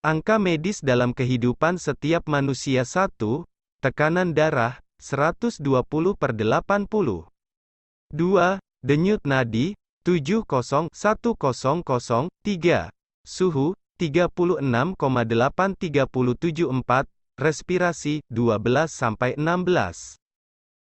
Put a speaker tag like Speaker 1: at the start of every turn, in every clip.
Speaker 1: Angka medis dalam kehidupan setiap manusia. 1. Tekanan darah, 120/80. 2. Denyut nadi, 70/1003. Suhu, 36,8-37,4. Respirasi, 12-16.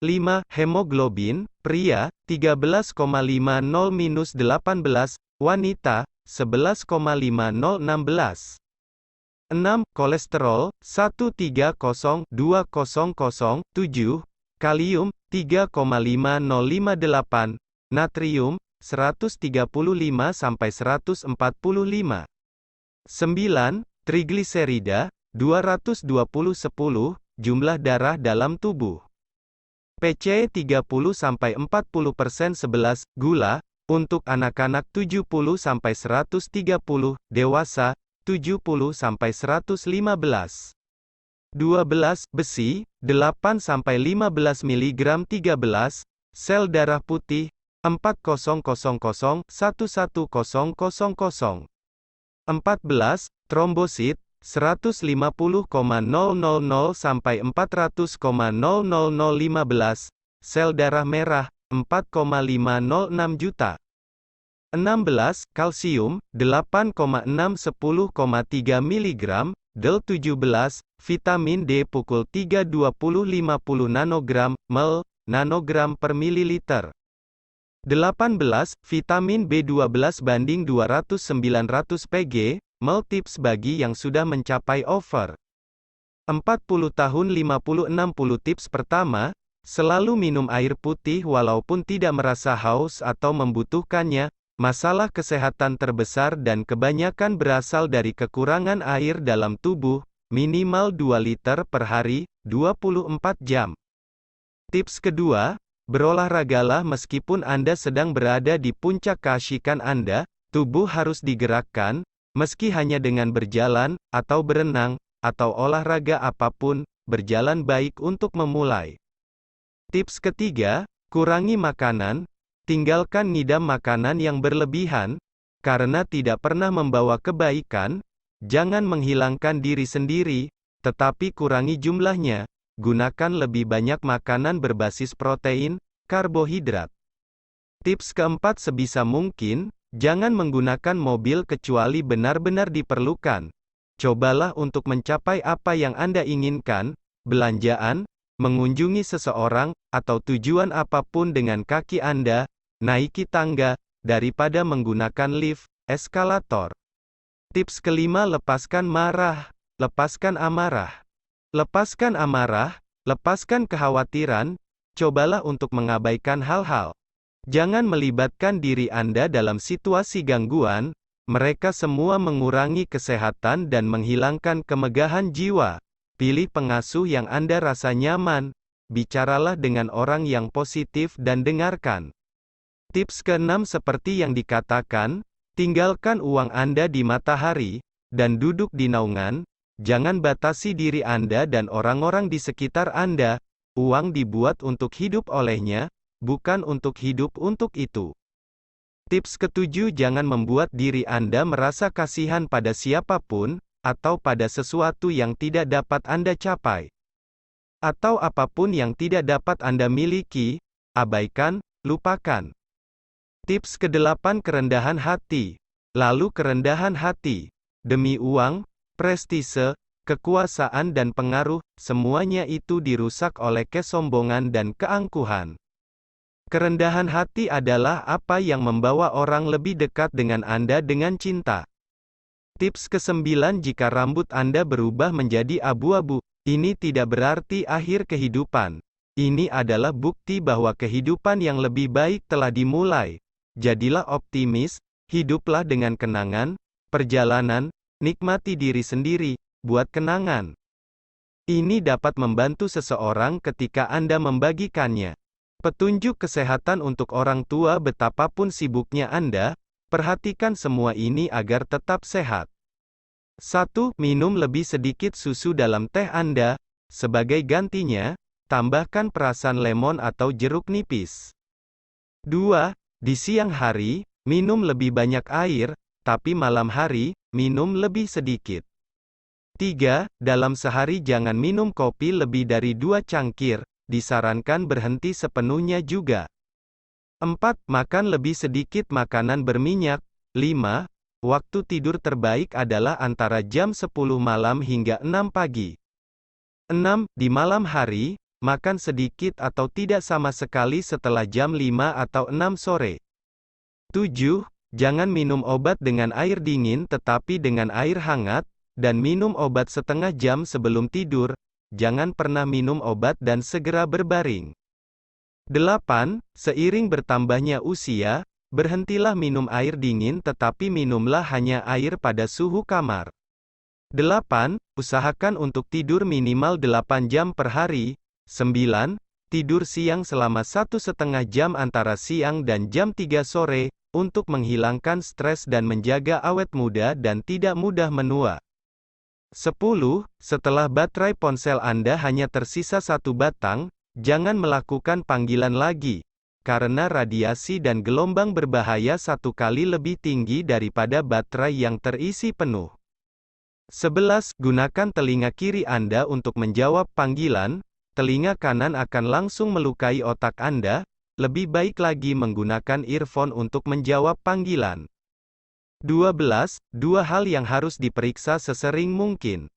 Speaker 1: 5. Hemoglobin, pria, 13,50-18, wanita, 11,50-16. 6. Kolesterol, 130/2007, kalium, 3,5058, natrium, 135/145. 9. Trigliserida, 220/10, jumlah darah dalam tubuh. PC 30-40%. 11. Gula, untuk anak-anak 70-130, dewasa, 70-115. 12. Besi, 8-15 mg. 13. Sel darah putih, 400-11000. 14. Trombosit, 150,000-400,00015. Sel darah merah, 4,506 juta. 16. Kalsium, 8,6-10,3 mg. Del 17. Vitamin D pukul 3 20-50 nanogram, ml, nanogram per mililiter. 18. Vitamin B12 banding 200-900 pg, ml. Tips bagi yang sudah mencapai over 40 tahun. 50-60 tips. Pertama, selalu minum air putih walaupun tidak merasa haus atau membutuhkannya. Masalah kesehatan terbesar dan kebanyakan berasal dari kekurangan air dalam tubuh, minimal 2 liter per hari, 24 jam. Tips kedua, berolahragalah meskipun Anda sedang berada di puncak keasyikan Anda, tubuh harus digerakkan, meski hanya dengan berjalan, atau berenang, atau olahraga apapun, berjalan baik untuk memulai. Tips ketiga, kurangi makanan. Tinggalkan ngidam makanan yang berlebihan, karena tidak pernah membawa kebaikan. Jangan menghilangkan diri sendiri, tetapi kurangi jumlahnya. Gunakan lebih banyak makanan berbasis protein, karbohidrat. Tips keempat, sebisa mungkin, jangan menggunakan mobil kecuali benar-benar diperlukan. Cobalah untuk mencapai apa yang Anda inginkan, belanjaan, mengunjungi seseorang, atau tujuan apapun dengan kaki Anda, naiki tangga, daripada menggunakan lift, eskalator. Tips kelima, lepaskan marah, lepaskan amarah. Lepaskan amarah, lepaskan kekhawatiran, cobalah untuk mengabaikan hal-hal. Jangan melibatkan diri Anda dalam situasi gangguan, mereka semua mengurangi kesehatan dan menghilangkan kemegahan jiwa. Pilih pengasuh yang Anda rasa nyaman, bicaralah dengan orang yang positif dan dengarkan. Tips keenam, seperti yang dikatakan, tinggalkan uang Anda di matahari, dan duduk di naungan. Jangan batasi diri Anda dan orang-orang di sekitar Anda. Uang dibuat untuk hidup olehnya, bukan untuk hidup untuk itu. Tips ketujuh, jangan membuat diri Anda merasa kasihan pada siapapun, atau pada sesuatu yang tidak dapat Anda capai. Atau apapun yang tidak dapat Anda miliki, abaikan, lupakan. Tips kedelapan, kerendahan hati. Lalu kerendahan hati. Demi uang, prestise, kekuasaan dan pengaruh, semuanya itu dirusak oleh kesombongan dan keangkuhan. Kerendahan hati adalah apa yang membawa orang lebih dekat dengan Anda dengan cinta. Tips kesembilan, jika rambut Anda berubah menjadi abu-abu, ini tidak berarti akhir kehidupan. Ini adalah bukti bahwa kehidupan yang lebih baik telah dimulai. Jadilah optimis, hiduplah dengan kenangan, perjalanan, nikmati diri sendiri, buat kenangan. Ini dapat membantu seseorang ketika Anda membagikannya. Petunjuk kesehatan untuk orang tua. Betapapun sibuknya Anda, perhatikan semua ini agar tetap sehat. 1. Minum lebih sedikit susu dalam teh Anda. Sebagai gantinya, tambahkan perasan lemon atau jeruk nipis. 2. Di siang hari, minum lebih banyak air, tapi malam hari, minum lebih sedikit. 3. Dalam sehari jangan minum kopi lebih dari 2 cangkir, disarankan berhenti sepenuhnya juga. 4. Makan lebih sedikit makanan berminyak. 5. Waktu tidur terbaik adalah antara jam 10 malam hingga 6 pagi. 6. Di malam hari, makan sedikit atau tidak sama sekali setelah jam 5 atau 6 sore. 7. Jangan minum obat dengan air dingin tetapi dengan air hangat, dan minum obat setengah jam sebelum tidur. Jangan pernah minum obat dan segera berbaring. 8. Seiring bertambahnya usia, berhentilah minum air dingin tetapi minumlah hanya air pada suhu kamar. 8. Usahakan untuk tidur minimal 8 jam per hari. 9. Tidur siang selama 1,5 jam antara siang dan jam 3 sore, untuk menghilangkan stres dan menjaga awet muda dan tidak mudah menua. 10. Setelah baterai ponsel Anda hanya tersisa 1 batang, jangan melakukan panggilan lagi, karena radiasi dan gelombang berbahaya 1 kali lebih tinggi daripada baterai yang terisi penuh. 11. Gunakan telinga kiri Anda untuk menjawab panggilan, telinga kanan akan langsung melukai otak Anda, lebih baik lagi menggunakan earphone untuk menjawab panggilan. 12. 2 hal yang harus diperiksa sesering mungkin.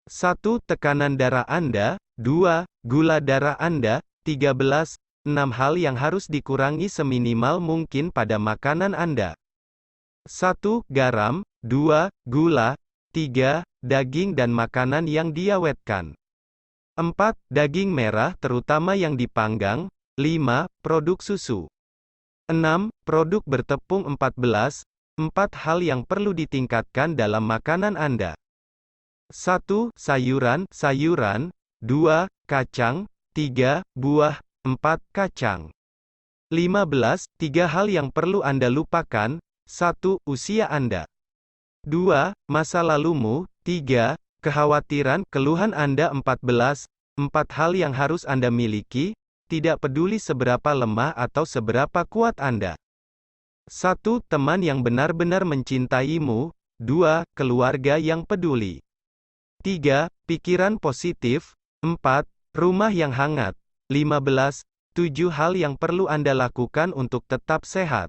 Speaker 1: 1. Tekanan darah Anda. 2. Gula darah Anda. 13. 6 hal yang harus dikurangi seminimal mungkin pada makanan Anda. 1. Garam. 2. Gula. 3. Daging dan makanan yang diawetkan. 4. Daging merah terutama yang dipanggang. 5. Produk susu. 6. Produk bertepung. 14. 4 hal yang perlu ditingkatkan dalam makanan Anda. 1. Sayuran. 2. Kacang. 3. Buah. 4. Kacang. 15. 3 hal yang perlu Anda lupakan. 1. Usia Anda. 2. Masa lalumu. 3. Kekhawatiran, keluhan Anda. 14. 4 hal yang harus Anda miliki, tidak peduli seberapa lemah atau seberapa kuat Anda. 1. Teman yang benar-benar mencintaimu. 2. Keluarga yang peduli. 3. Pikiran positif. 4. Rumah yang hangat. 15. 7 hal yang perlu Anda lakukan untuk tetap sehat.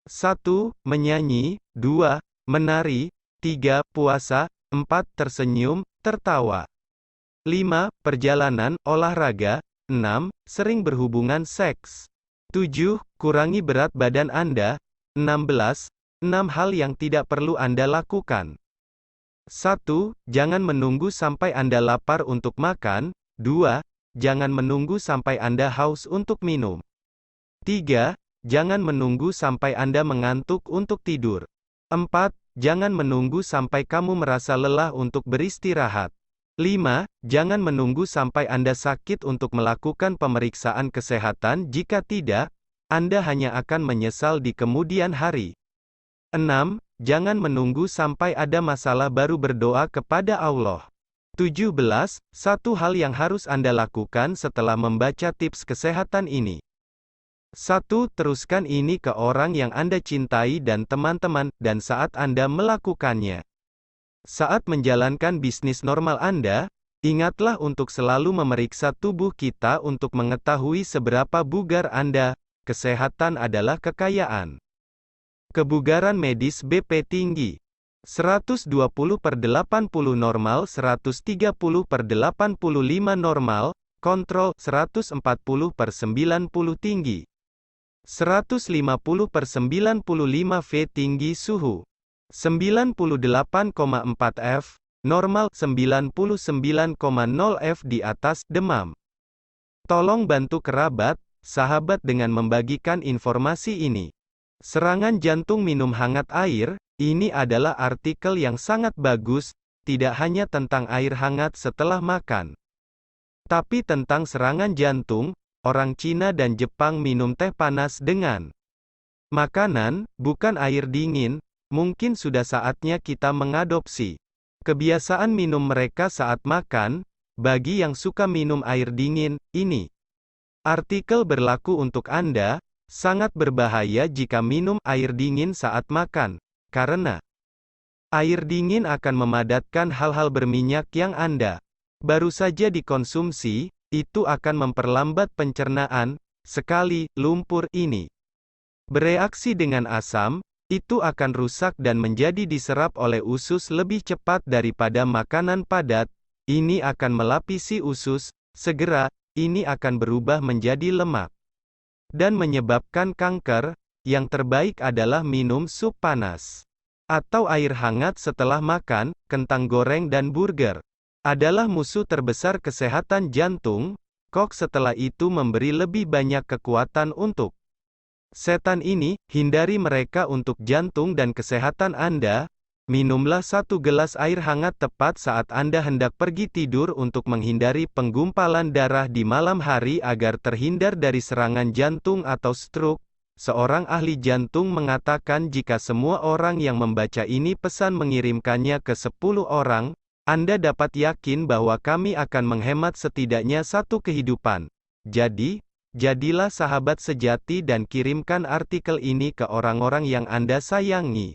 Speaker 1: 1. Menyanyi. 2. Menari. 3. Puasa. 4. Tersenyum, tertawa. 5. Perjalanan, olahraga. 6. Sering berhubungan seks. 7. Kurangi berat badan Anda. 16. 6 hal yang tidak perlu Anda lakukan. 1. Jangan menunggu sampai Anda lapar untuk makan. 2. Jangan menunggu sampai Anda haus untuk minum. 3. Jangan menunggu sampai Anda mengantuk untuk tidur. 4. Jangan menunggu sampai kamu merasa lelah untuk beristirahat. 5. Jangan menunggu sampai Anda sakit untuk melakukan pemeriksaan kesehatan. Jika tidak, Anda hanya akan menyesal di kemudian hari. 6. Jangan menunggu sampai ada masalah baru berdoa kepada Allah. 17. 1 hal yang harus Anda lakukan setelah membaca tips kesehatan ini. 1. Teruskan ini ke orang yang Anda cintai dan teman-teman, dan saat Anda melakukannya. Saat menjalankan bisnis normal Anda, ingatlah untuk selalu memeriksa tubuh kita untuk mengetahui seberapa bugar Anda. Kesehatan adalah kekayaan. Kebugaran medis BP tinggi. 120/80 normal, 130/85 normal, kontrol, 140/90 tinggi. 150/95 V tinggi suhu. 98,4 F, normal, 99,0 F di atas, demam. Tolong bantu kerabat, sahabat dengan membagikan informasi ini. Serangan jantung minum hangat air, ini adalah artikel yang sangat bagus, tidak hanya tentang air hangat setelah makan, tapi tentang serangan jantung. Orang Cina dan Jepang minum teh panas dengan makanan, bukan air dingin. Mungkin sudah saatnya kita mengadopsi kebiasaan minum mereka saat makan. Bagi yang suka minum air dingin, ini artikel berlaku untuk Anda. Sangat berbahaya jika minum air dingin saat makan, karena Air dingin akan memadatkan hal-hal berminyak yang Anda baru saja dikonsumsi, itu akan memperlambat pencernaan. Sekali lumpur ini bereaksi dengan asam, itu akan rusak dan menjadi diserap oleh usus lebih cepat daripada makanan padat. Ini akan melapisi usus, segera, ini akan berubah menjadi lemak dan menyebabkan kanker. Yang terbaik adalah minum sup panas atau air hangat setelah makan. Kentang goreng dan burger adalah musuh terbesar kesehatan jantung. Kok setelah itu memberi lebih banyak kekuatan untuk setan ini. Hindari mereka untuk jantung dan kesehatan Anda. Minumlah 1 gelas air hangat tepat saat Anda hendak pergi tidur untuk menghindari penggumpalan darah di malam hari agar terhindar dari serangan jantung atau stroke. Seorang ahli jantung mengatakan jika semua orang yang membaca ini pesan mengirimkannya ke 10 orang, Anda dapat yakin bahwa kami akan menghemat setidaknya 1 kehidupan. Jadi, jadilah sahabat sejati dan kirimkan artikel ini ke orang-orang yang Anda sayangi.